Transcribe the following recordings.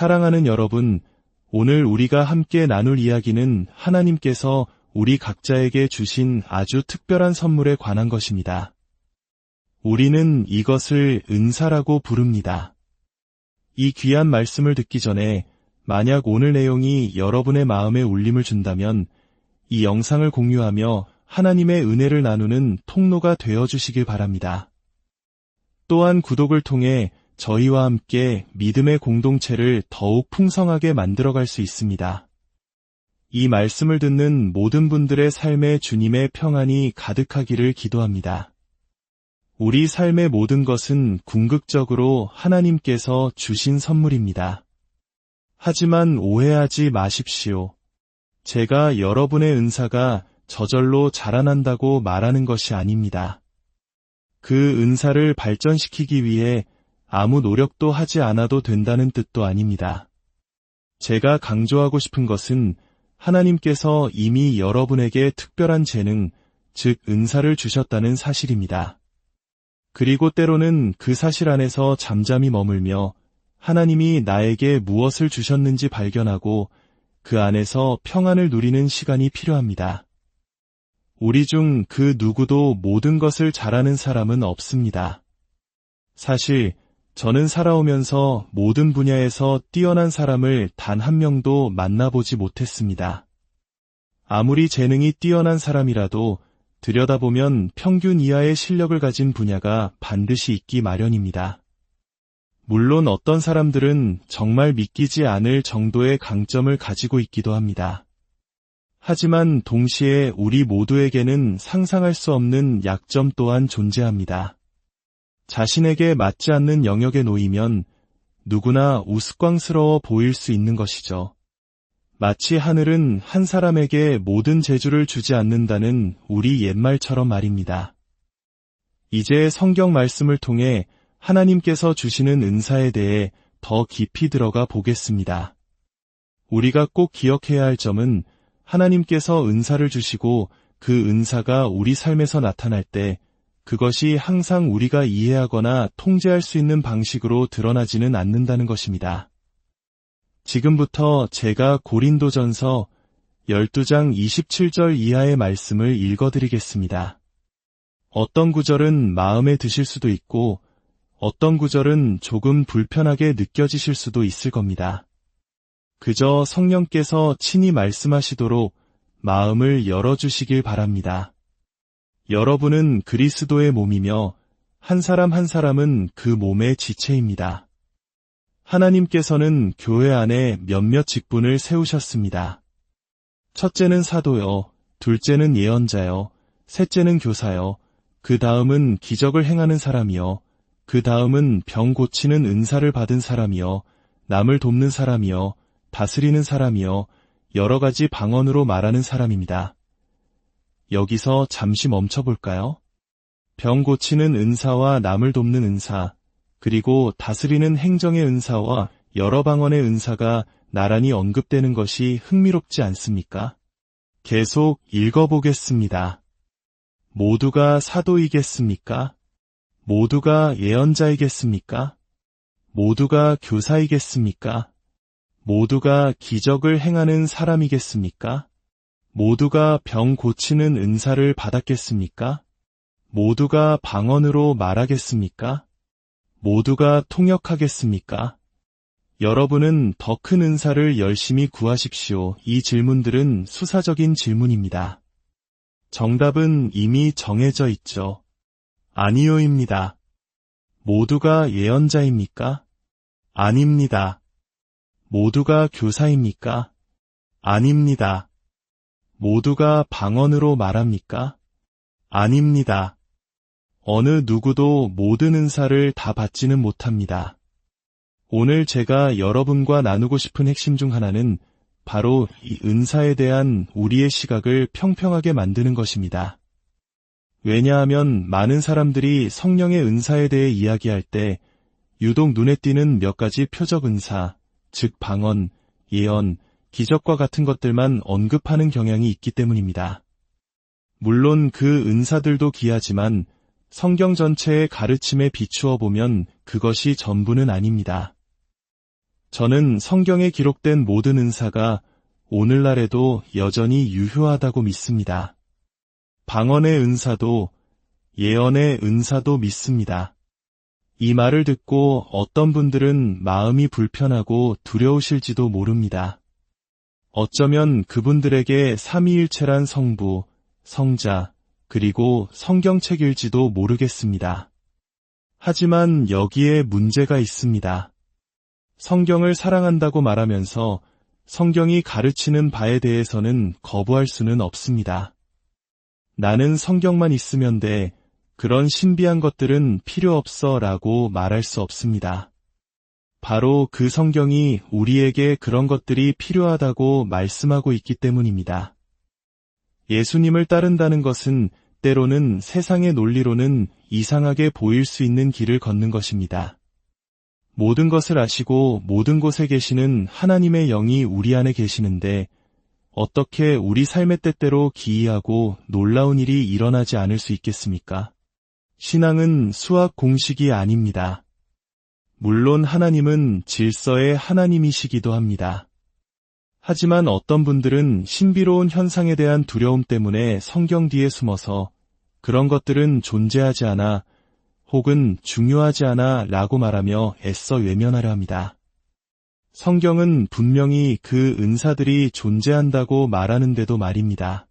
사랑하는 여러분, 오늘 우리가 함께 나눌 이야기는 하나님께서 우리 각자에게 주신 아주 특별한 선물에 관한 것입니다. 우리는 이것을 은사라고 부릅니다. 이 귀한 말씀을 듣기 전에 만약 오늘 내용이 여러분의 마음에 울림을 준다면 이 영상을 공유하며 하나님의 은혜를 나누는 통로가 되어주시길 바랍니다. 또한 구독을 통해 저희와 함께 믿음의 공동체를 더욱 풍성하게 만들어갈 수 있습니다. 이 말씀을 듣는 모든 분들의 삶에 주님의 평안이 가득하기를 기도합니다. 우리 삶의 모든 것은 궁극적으로 하나님께서 주신 선물입니다. 하지만 오해하지 마십시오. 제가 여러분의 은사가 저절로 자라난다고 말하는 것이 아닙니다. 그 은사를 발전시키기 위해 아무 노력도 하지 않아도 된다는 뜻도 아닙니다. 제가 강조하고 싶은 것은 하나님께서 이미 여러분에게 특별한 재능, 즉 은사를 주셨다는 사실입니다. 그리고 때로는 그 사실 안에서 잠잠히 머물며 하나님이 나에게 무엇을 주셨는지 발견하고 그 안에서 평안을 누리는 시간이 필요합니다. 우리 중 그 누구도 모든 것을 잘하는 사람은 없습니다. 사실 저는 살아오면서 모든 분야에서 뛰어난 사람을 단 한 명도 만나보지 못했습니다. 아무리 재능이 뛰어난 사람이라도 들여다보면 평균 이하의 실력을 가진 분야가 반드시 있기 마련입니다. 물론 어떤 사람들은 정말 믿기지 않을 정도의 강점을 가지고 있기도 합니다. 하지만 동시에 우리 모두에게는 상상할 수 없는 약점 또한 존재합니다. 자신에게 맞지 않는 영역에 놓이면 누구나 우스꽝스러워 보일 수 있는 것이죠. 마치 하늘은 한 사람에게 모든 재주를 주지 않는다는 우리 옛말처럼 말입니다. 이제 성경 말씀을 통해 하나님께서 주시는 은사에 대해 더 깊이 들어가 보겠습니다. 우리가 꼭 기억해야 할 점은 하나님께서 은사를 주시고 그 은사가 우리 삶에서 나타날 때 그것이 항상 우리가 이해하거나 통제할 수 있는 방식으로 드러나지는 않는다는 것입니다. 지금부터 제가 고린도전서 12장 27절 이하의 말씀을 읽어드리겠습니다. 어떤 구절은 마음에 드실 수도 있고 어떤 구절은 조금 불편하게 느껴지실 수도 있을 겁니다. 그저 성령께서 친히 말씀하시도록 마음을 열어주시길 바랍니다. 여러분은 그리스도의 몸이며 한 사람 한 사람은 그 몸의 지체입니다. 하나님께서는 교회 안에 몇몇 직분을 세우셨습니다. 첫째는 사도요, 둘째는 예언자요, 셋째는 교사요, 그 다음은 기적을 행하는 사람이요, 그 다음은 병 고치는 은사를 받은 사람이요, 남을 돕는 사람이요, 다스리는 사람이요, 여러 가지 방언으로 말하는 사람입니다. 여기서 잠시 멈춰볼까요? 병 고치는 은사와 남을 돕는 은사, 그리고 다스리는 행정의 은사와 여러 방언의 은사가 나란히 언급되는 것이 흥미롭지 않습니까? 계속 읽어보겠습니다. 모두가 사도이겠습니까? 모두가 예언자이겠습니까? 모두가 교사이겠습니까? 모두가 기적을 행하는 사람이겠습니까? 모두가 병 고치는 은사를 받았겠습니까? 모두가 방언으로 말하겠습니까? 모두가 통역하겠습니까? 여러분은 더 큰 은사를 열심히 구하십시오. 이 질문들은 수사적인 질문입니다. 정답은 이미 정해져 있죠. 아니요입니다. 모두가 예언자입니까? 아닙니다. 모두가 교사입니까? 아닙니다. 모두가 방언으로 말합니까? 아닙니다. 어느 누구도 모든 은사를 다 받지는 못합니다. 오늘 제가 여러분과 나누고 싶은 핵심 중 하나는 바로 이 은사에 대한 우리의 시각을 평평하게 만드는 것입니다. 왜냐하면 많은 사람들이 성령의 은사에 대해 이야기할 때 유독 눈에 띄는 몇 가지 표적 은사, 즉 방언, 예언, 기적과 같은 것들만 언급하는 경향이 있기 때문입니다. 물론 그 은사들도 귀하지만 성경 전체의 가르침에 비추어 보면 그것이 전부는 아닙니다. 저는 성경에 기록된 모든 은사가 오늘날에도 여전히 유효하다고 믿습니다. 방언의 은사도, 예언의 은사도 믿습니다. 이 말을 듣고 어떤 분들은 마음이 불편하고 두려우실지도 모릅니다. 어쩌면 그분들에게 삼위일체란 성부, 성자, 그리고 성경책일지도 모르겠습니다. 하지만 여기에 문제가 있습니다. 성경을 사랑한다고 말하면서 성경이 가르치는 바에 대해서는 거부할 수는 없습니다. 나는 성경만 있으면 돼, 그런 신비한 것들은 필요 없어 라고 말할 수 없습니다. 바로 그 성경이 우리에게 그런 것들이 필요하다고 말씀하고 있기 때문입니다. 예수님을 따른다는 것은 때로는 세상의 논리로는 이상하게 보일 수 있는 길을 걷는 것입니다. 모든 것을 아시고 모든 곳에 계시는 하나님의 영이 우리 안에 계시는데 어떻게 우리 삶의 때때로 기이하고 놀라운 일이 일어나지 않을 수 있겠습니까? 신앙은 수학 공식이 아닙니다. 물론 하나님은 질서의 하나님이시기도 합니다. 하지만 어떤 분들은 신비로운 현상에 대한 두려움 때문에 성경 뒤에 숨어서 그런 것들은 존재하지 않아 혹은 중요하지 않아 라고 말하며 애써 외면하려 합니다. 성경은 분명히 그 은사들이 존재한다고 말하는데도 말입니다.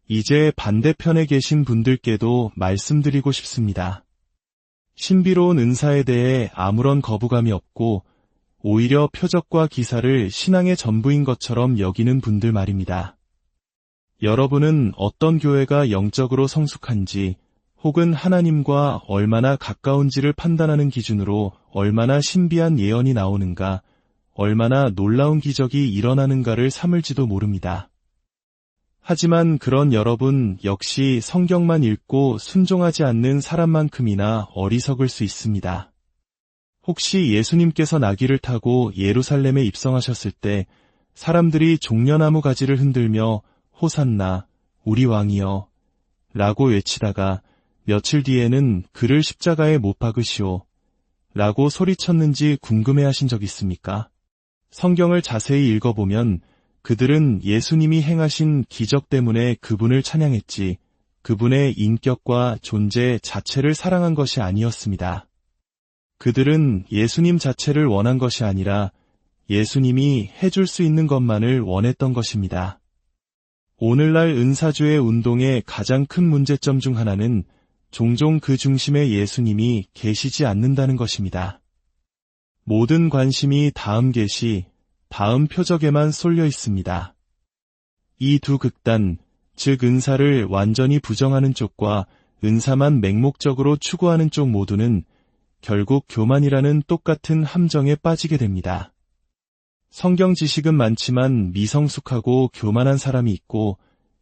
이제 반대편에 계신 분들께도 말씀드리고 싶습니다. 신비로운 은사에 대해 아무런 거부감이 없고 오히려 표적과 기사를 신앙의 전부인 것처럼 여기는 분들 말입니다. 여러분은 어떤 교회가 영적으로 성숙한지 혹은 하나님과 얼마나 가까운지를 판단하는 기준으로 얼마나 신비한 예언이 나오는가, 얼마나 놀라운 기적이 일어나는가를 삼을지도 모릅니다. 하지만 그런 여러분 역시 성경만 읽고 순종하지 않는 사람만큼이나 어리석을 수 있습니다. 혹시 예수님께서 나귀를 타고 예루살렘에 입성하셨을 때 사람들이 종려나무 가지를 흔들며 호산나, 우리 왕이여 라고 외치다가 며칠 뒤에는 그를 십자가에 못 박으시오 라고 소리쳤는지 궁금해하신 적 있습니까? 성경을 자세히 읽어보면 그들은 예수님이 행하신 기적 때문에 그분을 찬양했지 그분의 인격과 존재 자체를 사랑한 것이 아니었습니다. 그들은 예수님 자체를 원한 것이 아니라 예수님이 해줄 수 있는 것만을 원했던 것입니다. 오늘날 은사주의 운동의 가장 큰 문제점 중 하나는 종종 그 중심에 예수님이 계시지 않는다는 것입니다. 모든 관심이 다음 계시, 다음 표적에만 쏠려 있습니다. 이 두 극단, 즉 은사를 완전히 부정하는 쪽과 은사만 맹목적으로 추구하는 쪽 모두는 결국 교만이라는 똑같은 함정에 빠지게 됩니다. 성경 지식은 많지만 미성숙하고 교만한 사람이 있고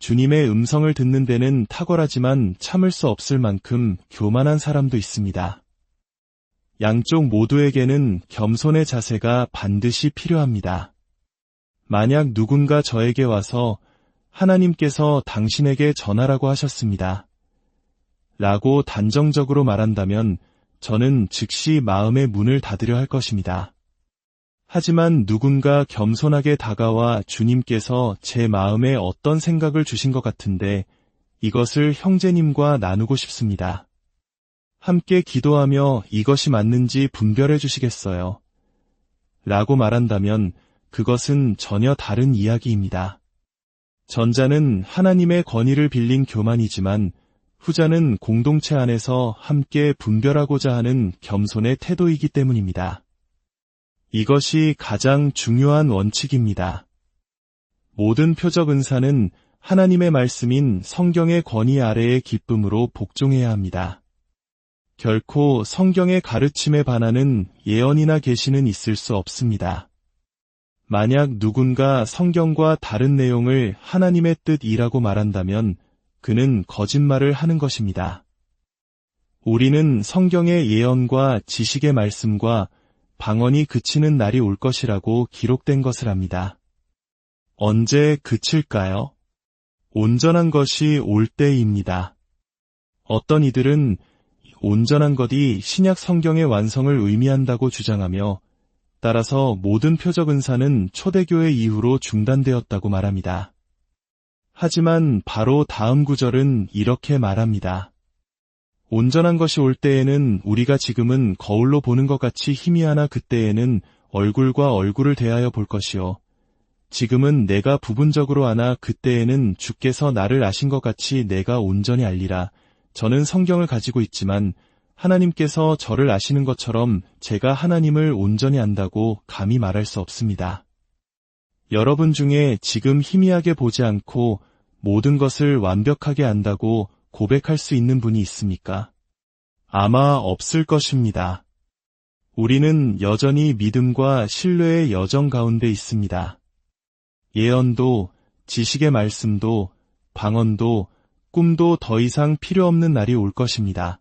주님의 음성을 듣는 데는 탁월하지만 참을 수 없을 만큼 교만한 사람도 있습니다. 양쪽 모두에게는 겸손의 자세가 반드시 필요합니다. 만약 누군가 저에게 와서 하나님께서 당신에게 전하라고 하셨습니다. 라고 단정적으로 말한다면 저는 즉시 마음의 문을 닫으려 할 것입니다. 하지만 누군가 겸손하게 다가와 주님께서 제 마음에 어떤 생각을 주신 것 같은데 이것을 형제님과 나누고 싶습니다. 함께 기도하며 이것이 맞는지 분별해 주시겠어요? 라고 말한다면 그것은 전혀 다른 이야기입니다. 전자는 하나님의 권위를 빌린 교만이지만 후자는 공동체 안에서 함께 분별하고자 하는 겸손의 태도이기 때문입니다. 이것이 가장 중요한 원칙입니다. 모든 표적 은사는 하나님의 말씀인 성경의 권위 아래의 기쁨으로 복종해야 합니다. 결코 성경의 가르침에 반하는 예언이나 계시는 있을 수 없습니다. 만약 누군가 성경과 다른 내용을 하나님의 뜻이라고 말한다면 그는 거짓말을 하는 것입니다. 우리는 성경의 예언과 지식의 말씀과 방언이 그치는 날이 올 것이라고 기록된 것을 압니다. 언제 그칠까요? 온전한 것이 올 때입니다. 어떤 이들은 온전한 것이 신약 성경의 완성을 의미한다고 주장하며 따라서 모든 표적 은사는 초대교회 이후로 중단되었다고 말합니다. 하지만 바로 다음 구절은 이렇게 말합니다. 온전한 것이 올 때에는 우리가 지금은 거울로 보는 것 같이 희미하나 그때에는 얼굴과 얼굴을 대하여 볼 것이요. 지금은 내가 부분적으로 아나 그때에는 주께서 나를 아신 것 같이 내가 온전히 알리라. 저는 성경을 가지고 있지만 하나님께서 저를 아시는 것처럼 제가 하나님을 온전히 안다고 감히 말할 수 없습니다. 여러분 중에 지금 희미하게 보지 않고 모든 것을 완벽하게 안다고 고백할 수 있는 분이 있습니까? 아마 없을 것입니다. 우리는 여전히 믿음과 신뢰의 여정 가운데 있습니다. 예언도, 지식의 말씀도, 방언도, 꿈도 더 이상 필요 없는 날이 올 것입니다.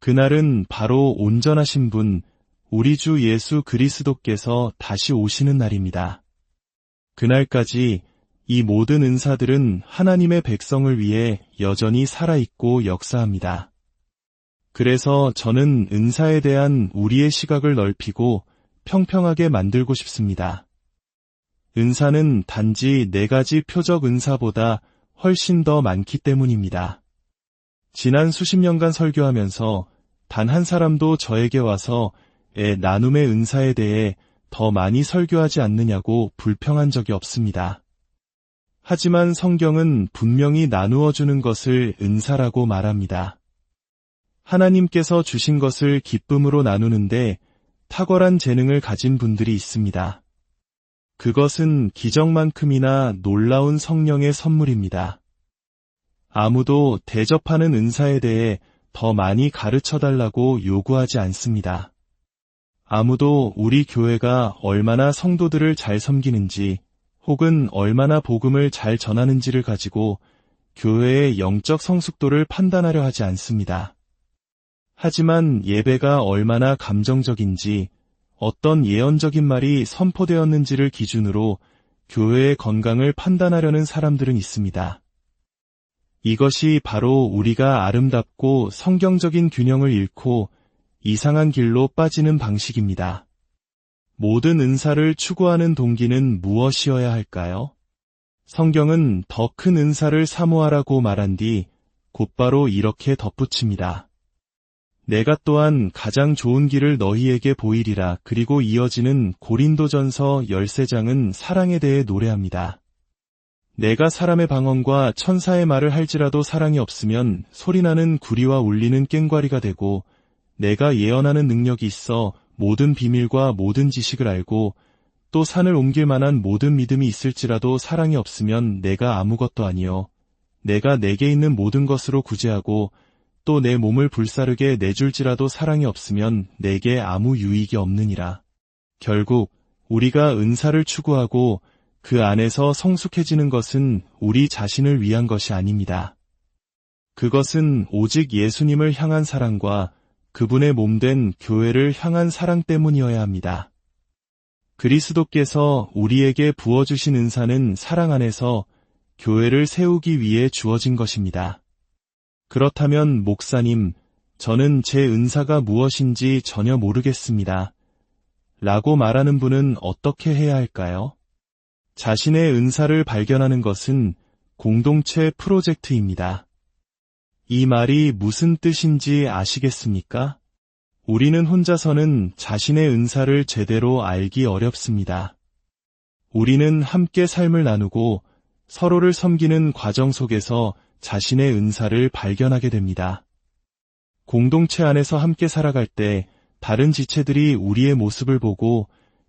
그날은 바로 온전하신 분, 우리 주 예수 그리스도께서 다시 오시는 날입니다. 그날까지 이 모든 은사들은 하나님의 백성을 위해 여전히 살아있고 역사합니다. 그래서 저는 은사에 대한 우리의 시각을 넓히고 평평하게 만들고 싶습니다. 은사는 단지 4가지 표적 은사보다 훨씬 더 많기 때문입니다. 지난 수십 년간 설교하면서 단 한 사람도 저에게 와서 나눔의 은사에 대해 더 많이 설교하지 않느냐고 불평한 적이 없습니다. 하지만 성경은 분명히 나누어 주는 것을 은사라고 말합니다. 하나님께서 주신 것을 기쁨으로 나누는데 탁월한 재능을 가진 분들이 있습니다. 그것은 기적만큼이나 놀라운 성령의 선물입니다. 아무도 대접하는 은사에 대해 더 많이 가르쳐달라고 요구하지 않습니다. 아무도 우리 교회가 얼마나 성도들을 잘 섬기는지 혹은 얼마나 복음을 잘 전하는지를 가지고 교회의 영적 성숙도를 판단하려 하지 않습니다. 하지만 예배가 얼마나 감정적인지 어떤 예언적인 말이 선포되었는지를 기준으로 교회의 건강을 판단하려는 사람들은 있습니다. 이것이 바로 우리가 아름답고 성경적인 균형을 잃고 이상한 길로 빠지는 방식입니다. 모든 은사를 추구하는 동기는 무엇이어야 할까요? 성경은 더 큰 은사를 사모하라고 말한 뒤 곧바로 이렇게 덧붙입니다. 내가 또한 가장 좋은 길을 너희에게 보이리라. 그리고 이어지는 고린도전서 13장은 사랑에 대해 노래합니다. 내가 사람의 방언과 천사의 말을 할지라도 사랑이 없으면 소리나는 구리와 울리는 꽹과리가 되고 내가 예언하는 능력이 있어 모든 비밀과 모든 지식을 알고 또 산을 옮길 만한 모든 믿음이 있을지라도 사랑이 없으면 내가 아무것도 아니요 내가 내게 있는 모든 것으로 구제하고 또 내 몸을 불사르게 내줄지라도 사랑이 없으면 내게 아무 유익이 없느니라. 결국 우리가 은사를 추구하고 그 안에서 성숙해지는 것은 우리 자신을 위한 것이 아닙니다. 그것은 오직 예수님을 향한 사랑과 그분의 몸된 교회를 향한 사랑 때문이어야 합니다. 그리스도께서 우리에게 부어주신 은사는 사랑 안에서 교회를 세우기 위해 주어진 것입니다. 그렇다면 목사님, 저는 제 은사가 무엇인지 전혀 모르겠습니다. 라고 말하는 분은 어떻게 해야 할까요? 자신의 은사를 발견하는 것은 공동체 프로젝트입니다. 이 말이 무슨 뜻인지 아시겠습니까? 우리는 혼자서는 자신의 은사를 제대로 알기 어렵습니다. 우리는 함께 삶을 나누고 서로를 섬기는 과정 속에서 자신의 은사를 발견하게 됩니다. 공동체 안에서 함께 살아갈 때 다른 지체들이 우리의 모습을 보고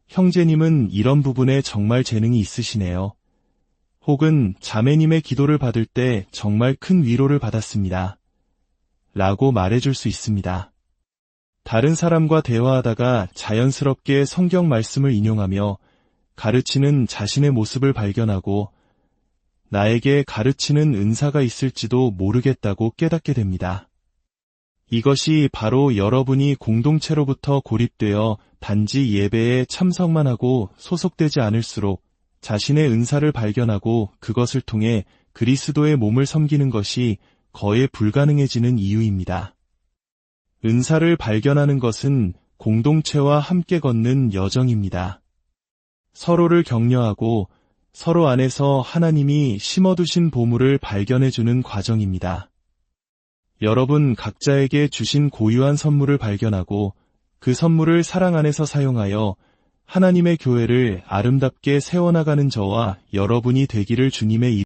형제님은 이런 부분에 정말 재능이 있으시네요. 혹은 자매님의 기도를 받을 때 정말 큰 위로를 받았습니다. 라고 말해줄 수 있습니다. 다른 사람과 대화하다가 자연스럽게 성경 말씀을 인용하며 가르치는 자신의 모습을 발견하고 나에게 가르치는 은사가 있을지도 모르겠다고 깨닫게 됩니다. 이것이 바로 여러분이 공동체로부터 고립되어 단지 예배에 참석만 하고 소속되지 않을수록 자신의 은사를 발견하고 그것을 통해 그리스도의 몸을 섬기는 것이 거의 불가능해지는 이유입니다. 은사를 발견하는 것은 공동체와 함께 걷는 여정입니다. 서로를 격려하고 서로 안에서 하나님이 심어두신 보물을 발견해주는 과정입니다. 여러분 각자에게 주신 고유한 선물을 발견하고 그 선물을 사랑 안에서 사용하여 하나님의 교회를 아름답게 세워나가는 저와 여러분이 되기를 주님의